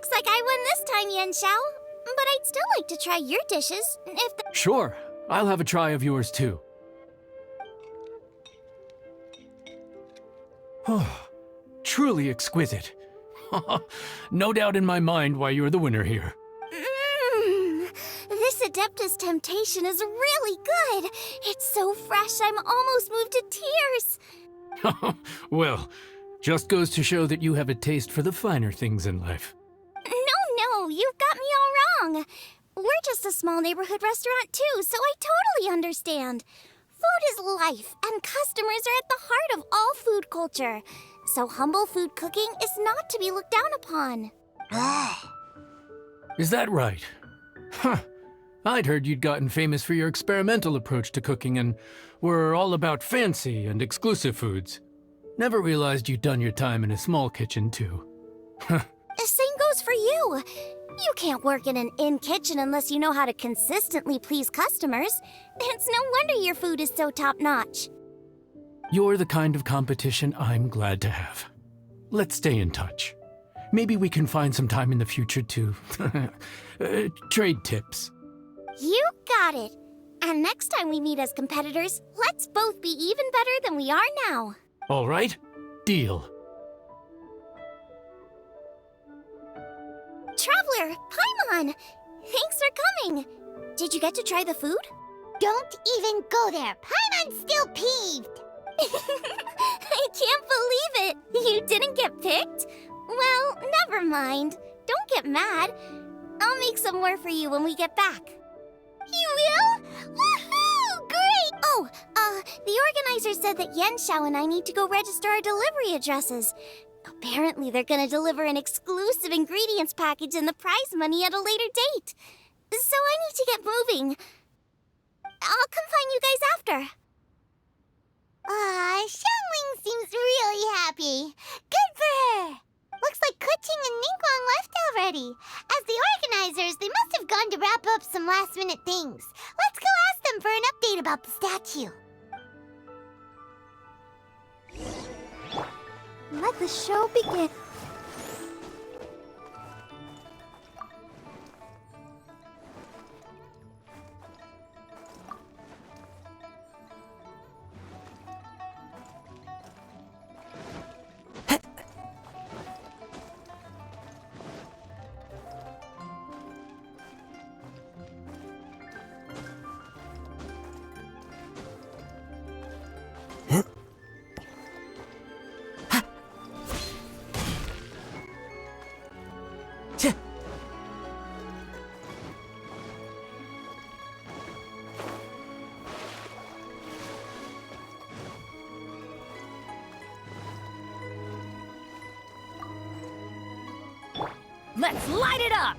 Looks like I won this time, Yen Xiao. But I'd still like to try your dishes, if the— Sure, I'll have a try of yours too. Truly exquisite. No doubt in my mind why you're the winner here. This Adeptus Temptation is really good. It's so fresh, I'm almost moved to tears. Well, just goes to show that you have a taste for the finer things in life. No, you've got me all wrong. We're just a small neighborhood restaurant too, so I totally understand. Food is life, and customers are at the heart of all food culture. So humble food cooking is not to be looked down upon. Is that right? Huh. I'd heard you'd gotten famous for your experimental approach to cooking and were all about fancy and exclusive foods. Never realized you'd done your time in a small kitchen too. The same goes for you. You can't work in an inn kitchen unless you know how to consistently please customers. It's no wonder your food is so top-notch. You're the kind of competition I'm glad to have. Let's stay in touch. Maybe we can find some time in the future to trade tips. You got it. And next time we meet as competitors, let's both be even better than we are now. All right? Deal. Traveler, Paimon! Thanks for coming. Did you get to try the food? Don't even go there. Paimon's still peeved. I can't believe it. You didn't get picked? Well, never mind. Don't get mad. I'll make some more for you when we get back. You will? Woohoo! Great! Oh, the organizer said that Yen Xiao and I need to go register our delivery addresses. Apparently, they're gonna deliver an exclusive ingredients package and the prize money at a later date. So I need to get moving. I'll come find you guys after. Xiangling seems really happy. Good for her. Looks like Kuching and Ningguang left already. As the organizers, they must have gone to wrap up some last-minute things. Let's go ask them for an update about the statue. Let the show begin. Let's light it up!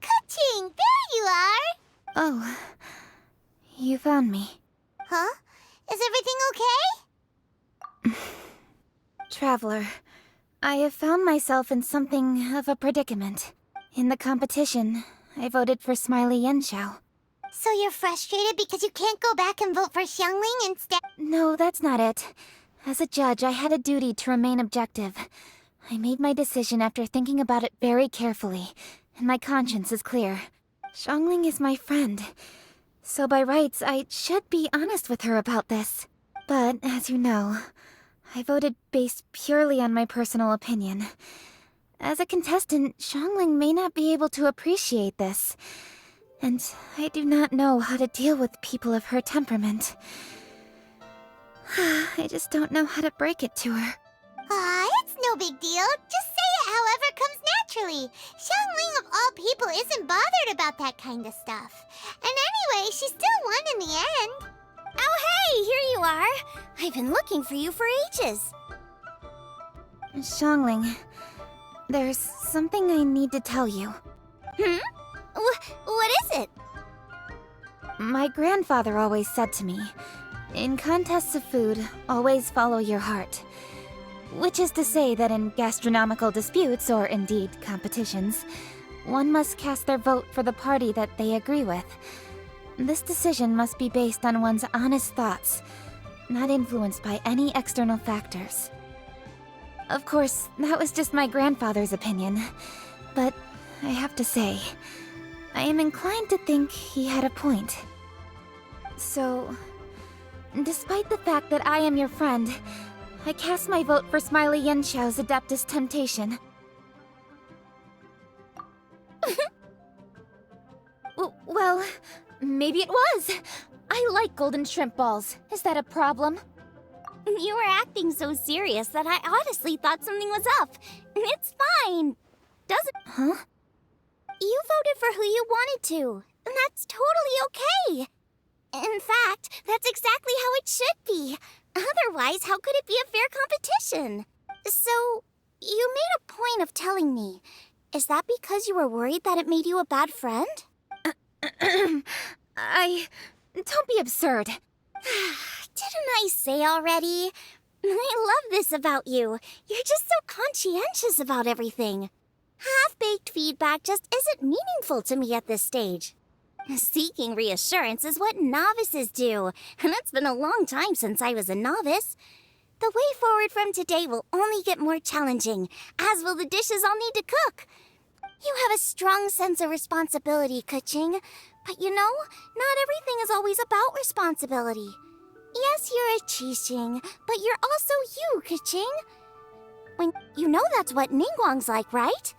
Ka-ching! There you are! Oh, you found me. Huh? Is everything okay? Traveler, I have found myself in something of a predicament. In the competition, I voted for Smiley Yenshao. So you're frustrated because you can't go back and vote for Xiangling instead? No, that's not it. As a judge, I had a duty to remain objective. I made my decision after thinking about it very carefully, and my conscience is clear. Xiangling is my friend, so by rights, I should be honest with her about this. But, as you know, I voted based purely on my personal opinion. As a contestant, Xiangling may not be able to appreciate this, and I do not know how to deal with people of her temperament. I just don't know how to break it to her. Aw, it's no big deal. Just say it however comes naturally. Xiangling of all people isn't bothered about that kind of stuff. And anyway, she still won in the end. Oh, hey, here you are. I've been looking for you for ages. Xiangling, there's something I need to tell you. What is it? My grandfather always said to me, in contests of food, always follow your heart. Which is to say that in gastronomical disputes, or indeed competitions, one must cast their vote for the party that they agree with. This decision must be based on one's honest thoughts, not influenced by any external factors. Of course, that was just my grandfather's opinion, but I have to say, I am inclined to think he had a point. So, despite the fact that I am your friend, I cast my vote for Smiley Yenshao's Adeptus Temptation. Well, maybe it was. I like golden shrimp balls. Is that a problem? You were acting so serious that I honestly thought something was up. It's fine. Doesn't... Huh? You voted for who you wanted to, and that's totally okay. In fact, that's exactly how it should be. Otherwise, how could it be a fair competition? So, you made a point of telling me. Is that because you were worried that it made you a bad friend? Don't be absurd. Didn't I say already? I love this about you. You're just so conscientious about everything. Half-baked feedback just isn't meaningful to me at this stage. Seeking reassurance is what novices do, and it's been a long time since I was a novice. The way forward from today will only get more challenging, as will the dishes I'll need to cook. You have a strong sense of responsibility, Ka-ching, but you know, not everything is always about responsibility. Yes, you're a Chi-ching, but you're also you, Ka-ching. When you know that's what Ningguang's like, right?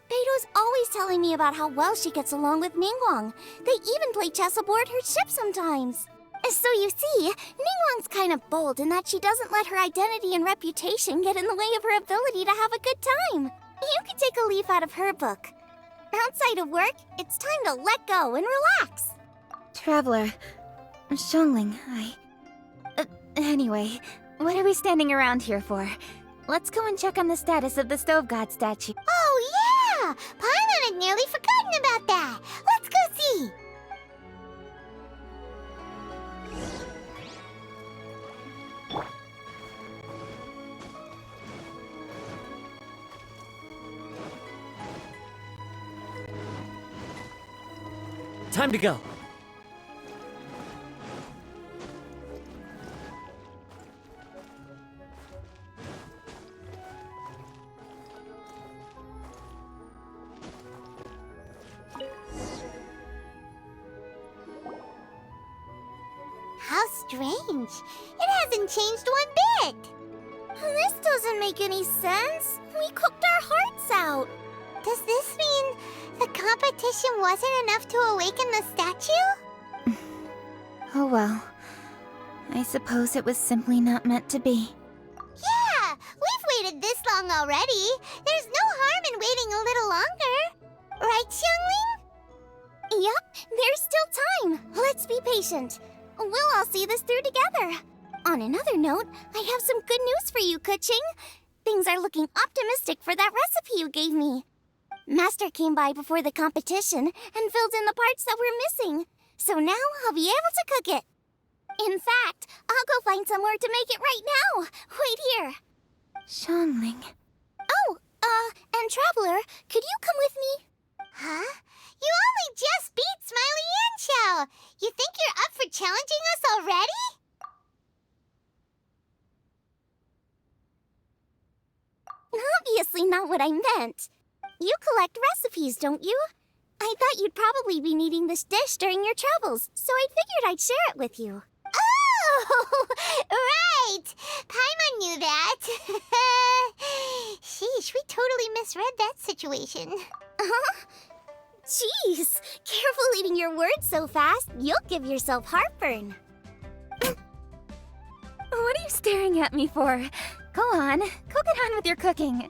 Beto's always telling me about how well she gets along with Ningguang. They even play chess aboard her ship sometimes. So you see, Ningguang's kind of bold in that she doesn't let her identity and reputation get in the way of her ability to have a good time. You can take a leaf out of her book. Outside of work, it's time to let go and relax. Traveler, Xiangling, Anyway, what are we standing around here for? Let's go and check on the status of the Stove God statue. Oh, yeah! Paimon had nearly forgotten about that. Let's go see. Time to go. How strange. It hasn't changed one bit. This doesn't make any sense. We cooked our hearts out. Does this mean the competition wasn't enough to awaken the statue? Oh well. I suppose it was simply not meant to be. Yeah, we've waited this long already. There's no harm in waiting a little longer. Right, Xiangling? Yup, there's still time. Let's be patient. We'll all see this through together. On another note, I have some good news for you, Kuching. Things are looking optimistic for that recipe you gave me. Master came by before the competition and filled in the parts that were missing. So now I'll be able to cook it. In fact, I'll go find somewhere to make it right now. Wait here. Xiangling. Oh, and Traveler, could you come with me? Huh? You only just beat Smiley Yanxiao! You think you're up for challenging us already? Obviously not what I meant. You collect recipes, don't you? I thought you'd probably be needing this dish during your travels, so I figured I'd share it with you. Oh, right! Paimon knew that. Sheesh, we totally misread that situation. Huh? Jeez, careful eating your words so fast. You'll give yourself heartburn. What are you staring at me for? Go on, go get on with your cooking.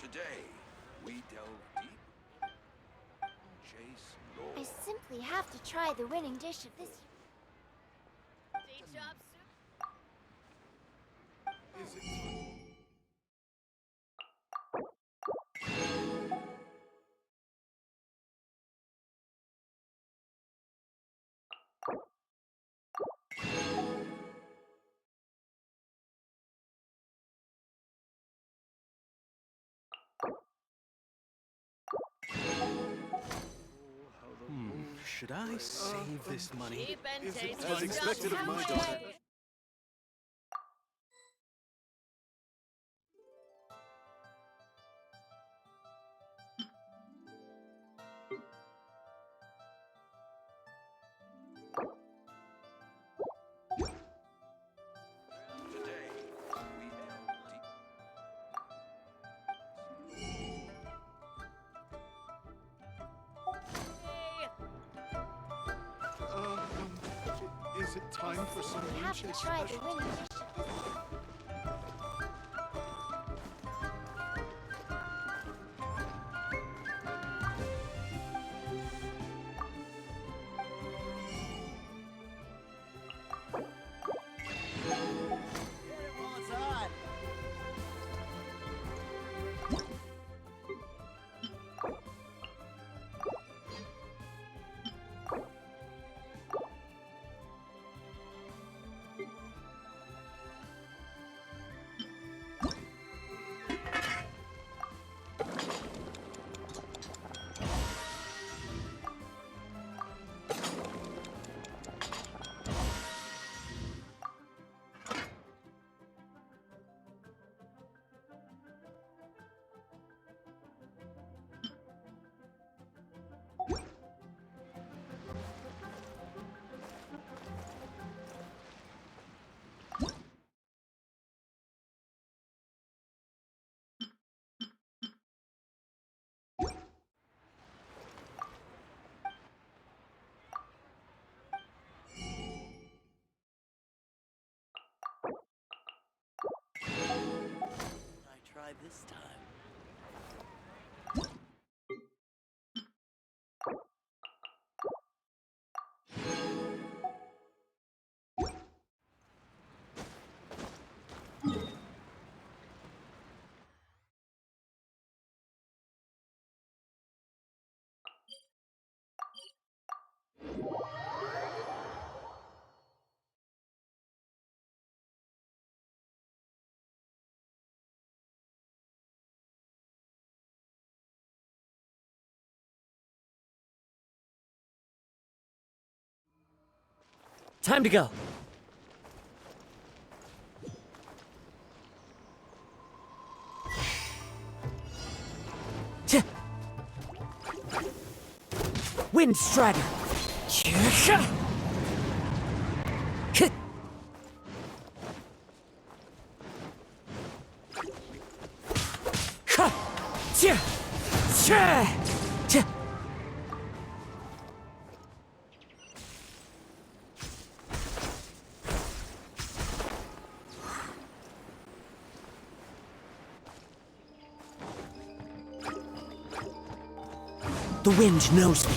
Today, we delve deep, chase lore. I simply have to try the winning dish of this. Is it time? Should I save this money? Is it as expected of my daughter? Today, we delve deep. Is it time for some We have to chase try the special? winning dish of this. I try this time. Time to go. Tch. Wind Strider. Tch. K. Ka. Tch. Tch. Tch. The wind knows me.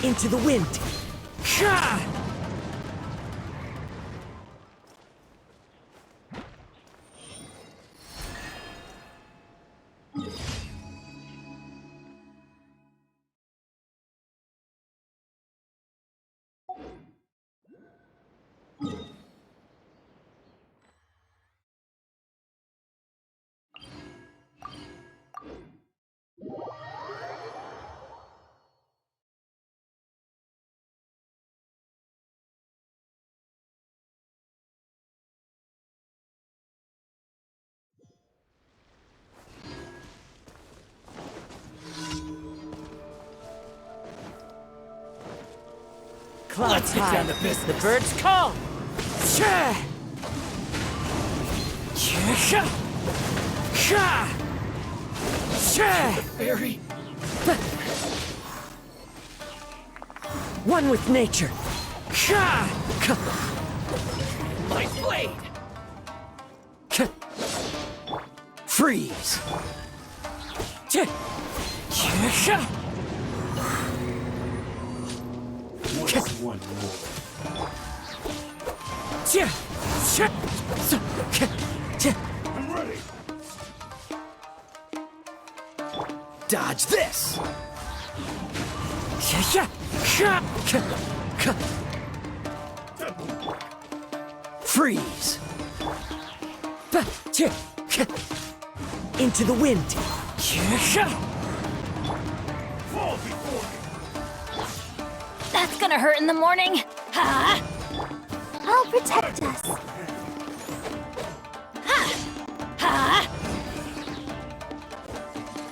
Into the wind. Ha! Let's get down to business. The birds call. Cha! Cha! Cha! Cha! Fairy? One with nature. Cha! My blade! Freeze! Cha! Cha! What's one more? Cha! Cha! Cha! I'm ready. Dodge this! Cha! Cha! Cha! Freeze! Cha! Into the wind! Cha! Fall before me. That's gonna hurt in the morning. Ha! I'll protect us. Ha!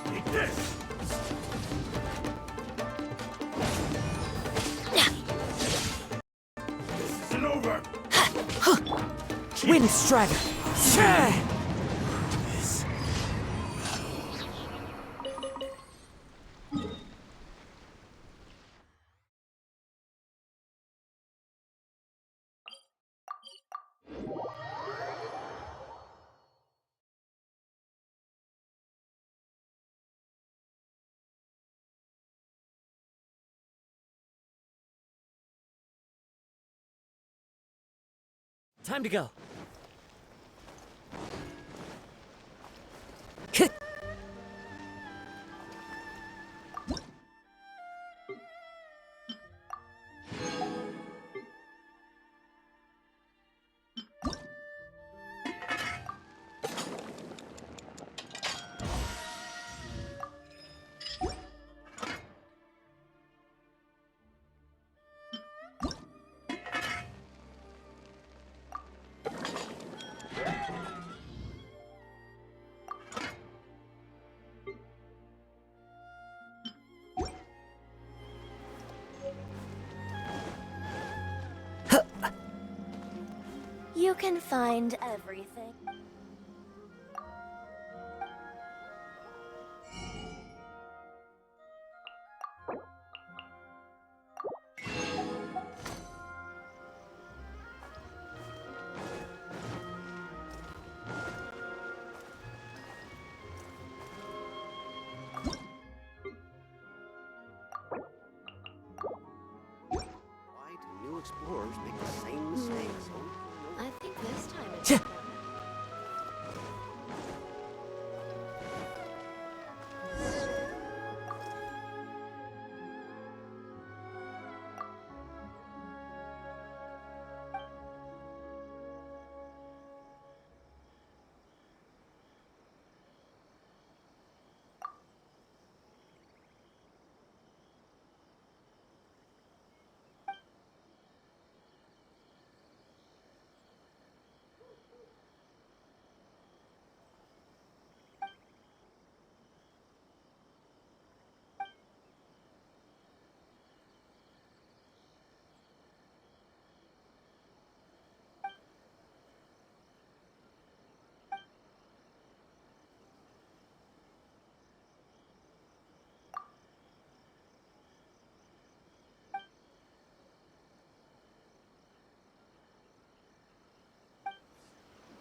Take this. This isn't over. Wind Strider! Cha! Time to go. Hit. You can find everything. Why do new explorers make the same mistakes over and over. I think this time it's Tch.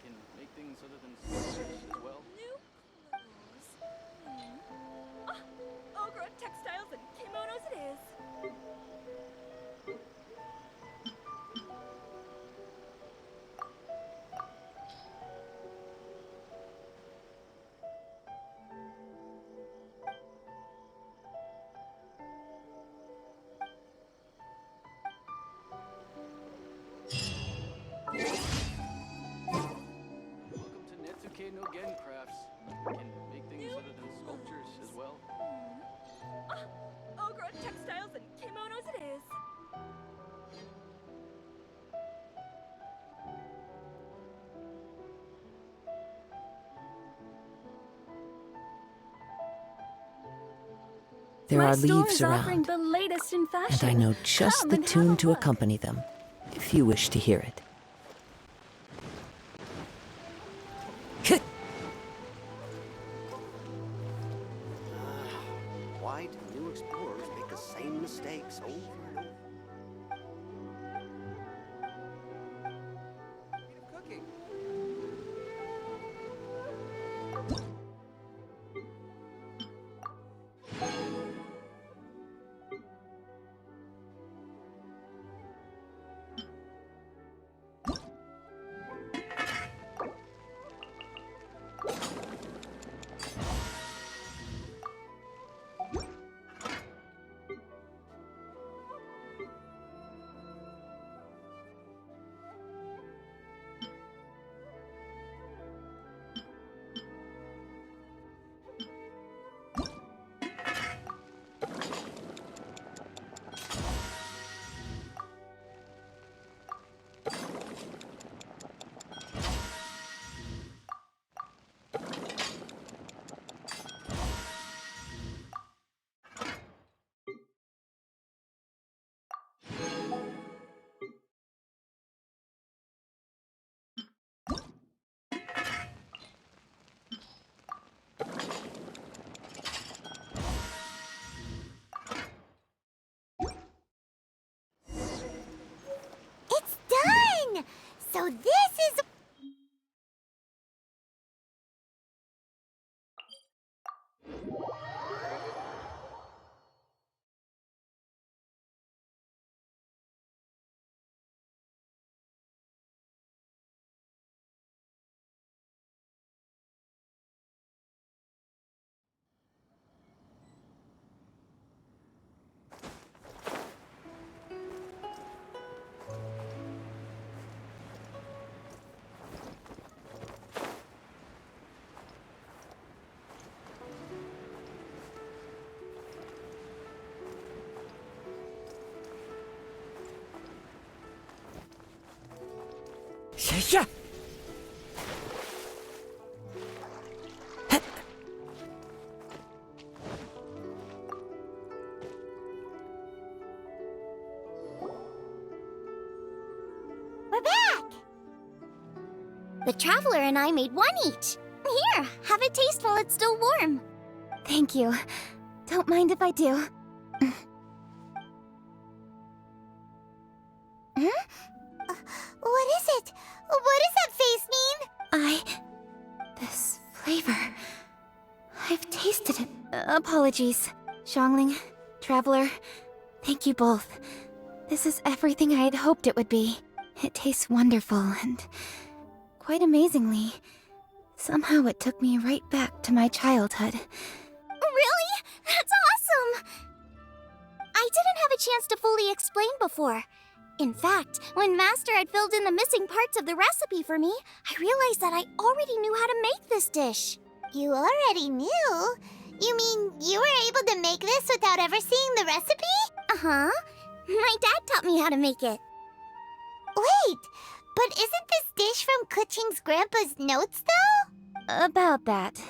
Can make things other than sculptures as well. New clothes. Ogre textiles and kimonos it is. Welcome to Netsuke no Gen Crafts. Can make things other than sculptures as well. Ogre textiles and kimonos it is. There My are store leaves is offering around, the latest in and fashion. I know just Come the and have tune a to look. accompany them, if you wish to hear it. Why do new explorers make the same mistakes over and over? Cooking. It's done! So this is... Yeah. We're back! The Traveler and I made one each. Here, have a taste while it's still warm. Thank you. Don't mind if I do. What is it? What does that face mean? This flavor. I've tasted it. Apologies. Xiangling, Traveler, thank you both. This is everything I had hoped it would be. It tastes wonderful and quite amazingly, somehow it took me right back to my childhood. Really? That's awesome! I didn't have a chance to fully explain before. In fact, when Master had filled in the missing parts of the recipe for me, I realized that I already knew how to make this dish. You already knew? You mean you were able to make this without ever seeing the recipe? Uh-huh. My dad taught me how to make it. Wait, but isn't this dish from Kuching's grandpa's notes, though? About that.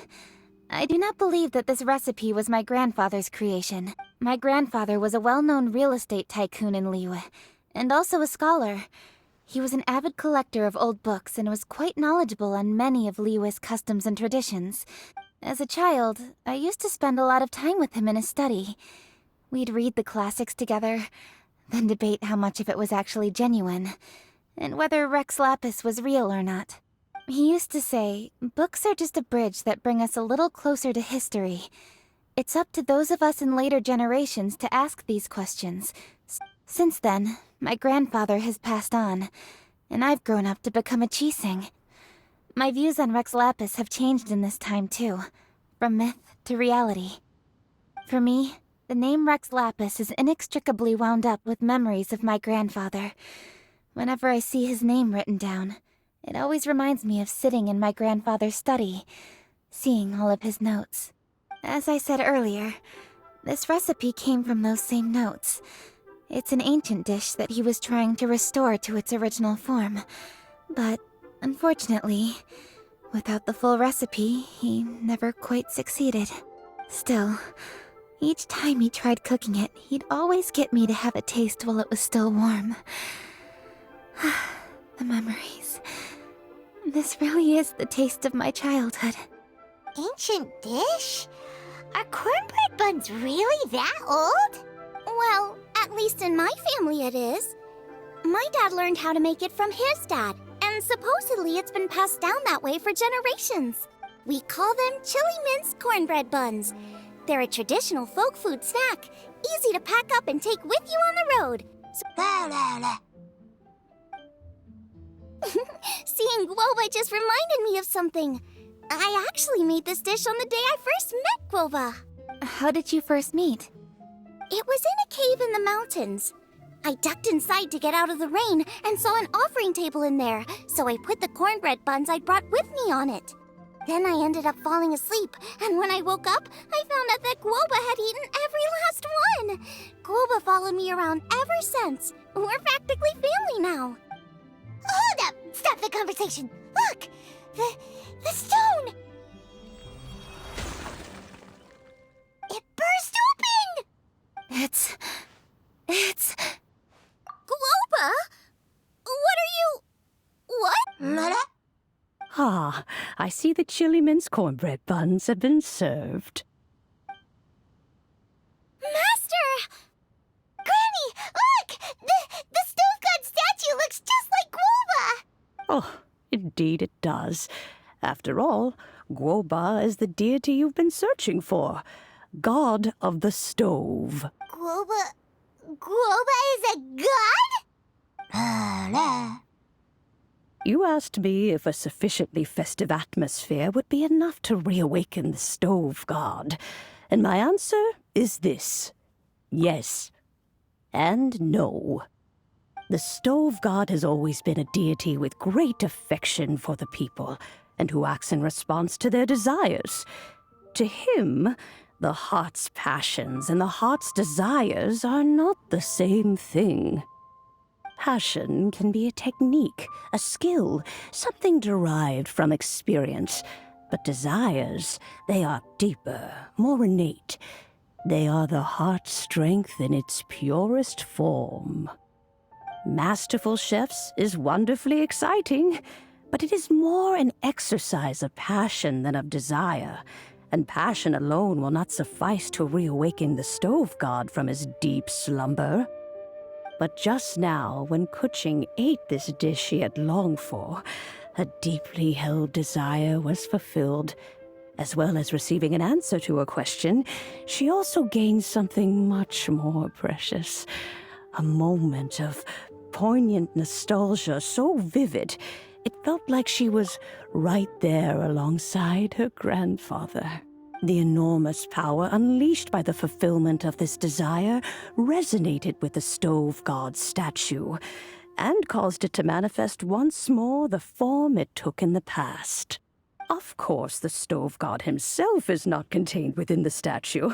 I do not believe that this recipe was my grandfather's creation. My grandfather was a well-known real estate tycoon in Liyue, and also a scholar. He was an avid collector of old books and was quite knowledgeable on many of Liyue's customs and traditions. As a child, I used to spend a lot of time with him in his study. We'd read the classics together, then debate how much of it was actually genuine, and whether Rex Lapis was real or not. He used to say, books are just a bridge that bring us a little closer to history. It's up to those of us in later generations to ask these questions. Since then, my grandfather has passed on, and I've grown up to become a Chising. My views on Rex Lapis have changed in this time too, from myth to reality. For me, the name Rex Lapis is inextricably wound up with memories of my grandfather. Whenever I see his name written down, it always reminds me of sitting in my grandfather's study, seeing all of his notes. As I said earlier, this recipe came from those same notes. It's an ancient dish that he was trying to restore to its original form. But, unfortunately, without the full recipe, he never quite succeeded. Still, each time he tried cooking it, he'd always get me to have a taste while it was still warm. The memories. This really is the taste of my childhood. Ancient dish? Are cornbread buns really that old? Well, at least in my family it is. My dad learned how to make it from his dad, and supposedly it's been passed down that way for generations. We call them chili minced cornbread buns. They're a traditional folk food snack, easy to pack up and take with you on the road. Seeing Guoba just reminded me of something. I actually made this dish on the day I first met Guoba. How did you first meet? It was in a cave in the mountains. I ducked inside to get out of the rain and saw an offering table in there, so I put the cornbread buns I'd brought with me on it. Then I ended up falling asleep, and when I woke up, I found out that Guoba had eaten every last one. Guoba followed me around ever since. We're practically family now. Hold up! Stop the conversation! Look! The stone! It burst open! It's... Guoba? What are you... What? Ah, I see the chili mince cornbread buns have been served. Master! Granny, look! The stove god statue looks just like Guoba! Oh, indeed it does. After all, Guoba is the deity you've been searching for. God of the stove. Guoba is a god? You asked me if a sufficiently festive atmosphere would be enough to reawaken the stove god. And my answer is this. Yes. And no. The stove god has always been a deity with great affection for the people, and who acts in response to their desires. To him, the heart's passions and the heart's desires are not the same thing. Passion can be a technique, a skill, something derived from experience. But desires, they are deeper, more innate. They are the heart's strength in its purest form. Masterful chefs is wonderfully exciting, but it is more an exercise of passion than of desire, and passion alone will not suffice to reawaken the stove god from his deep slumber. But just now, when Kuching ate this dish she had longed for, a deeply held desire was fulfilled. As well as receiving an answer to her question, she also gained something much more precious. A moment of poignant nostalgia so vivid, it felt like she was right there alongside her grandfather. The enormous power unleashed by the fulfillment of this desire resonated with the stove god's statue and caused it to manifest once more the form it took in the past. Of course, the stove god himself is not contained within the statue.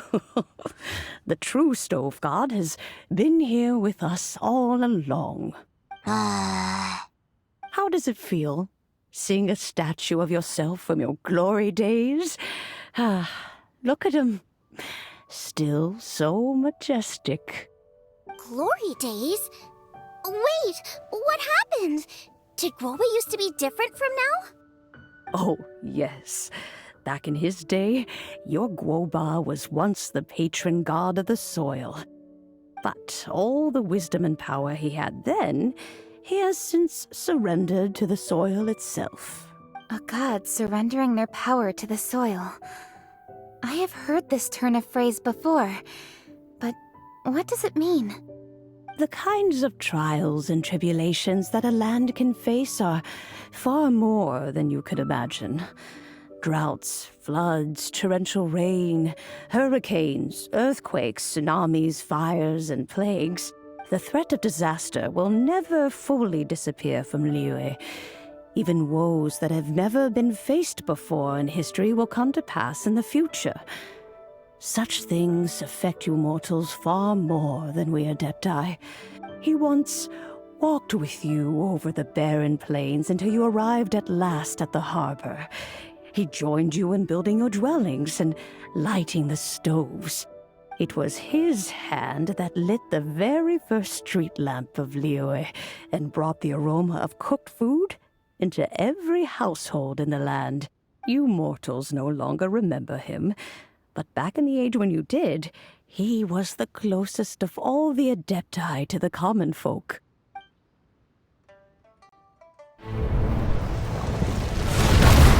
The true stove god has been here with us all along. How does it feel, seeing a statue of yourself from your glory days? Look at him. Still so majestic. Glory days? Wait, what happened? Did Guoba used to be different from now? Oh, yes. Back in his day, your Guoba was once the patron god of the soil. But all the wisdom and power he had then, he has since surrendered to the soil itself. A god surrendering their power to the soil. I have heard this turn of phrase before, but what does it mean? The kinds of trials and tribulations that a land can face are far more than you could imagine. Droughts, floods, torrential rain, hurricanes, earthquakes, tsunamis, fires, and plagues. The threat of disaster will never fully disappear from Liyue. Even woes that have never been faced before in history will come to pass in the future. Such things affect you mortals far more than we Adepti. He once walked with you over the barren plains until you arrived at last at the harbor. He joined you in building your dwellings and lighting the stoves. It was his hand that lit the very first street lamp of Liyue and brought the aroma of cooked food into every household in the land. You mortals no longer remember him, but back in the age when you did, he was the closest of all the Adepti to the common folk.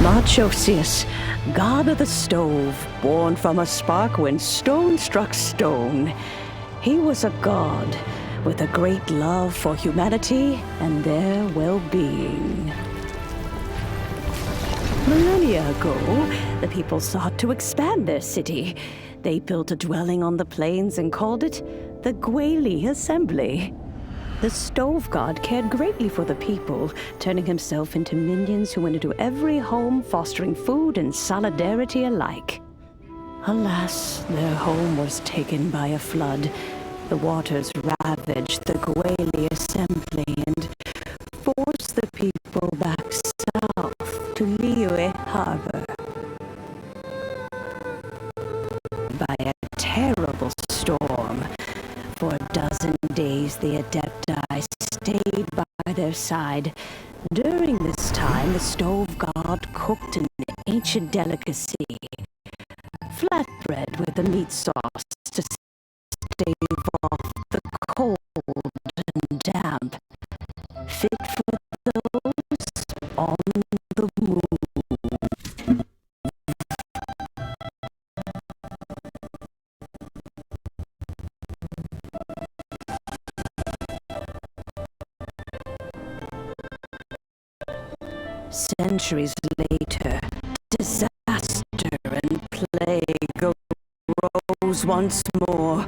Machosius, god of the stove, born from a spark when stone struck stone. He was a god with a great love for humanity and their well-being. Millennia ago, the people sought to expand their city. They built a dwelling on the plains and called it the Gueli Assembly. The stove god cared greatly for the people, turning himself into minions who went into every home, fostering food and solidarity alike. Alas, their home was taken by a flood. The waters ravaged the Gueli Assembly and forced the people back south to Liyue Harbor. By a terrible storm, for a dozen days the Adepti stayed by their side. During this time, the stove god cooked an ancient delicacy, flatbread with a meat sauce to stave off the cold and damp, fit for those on the move. Centuries later, disaster and plague arose once more.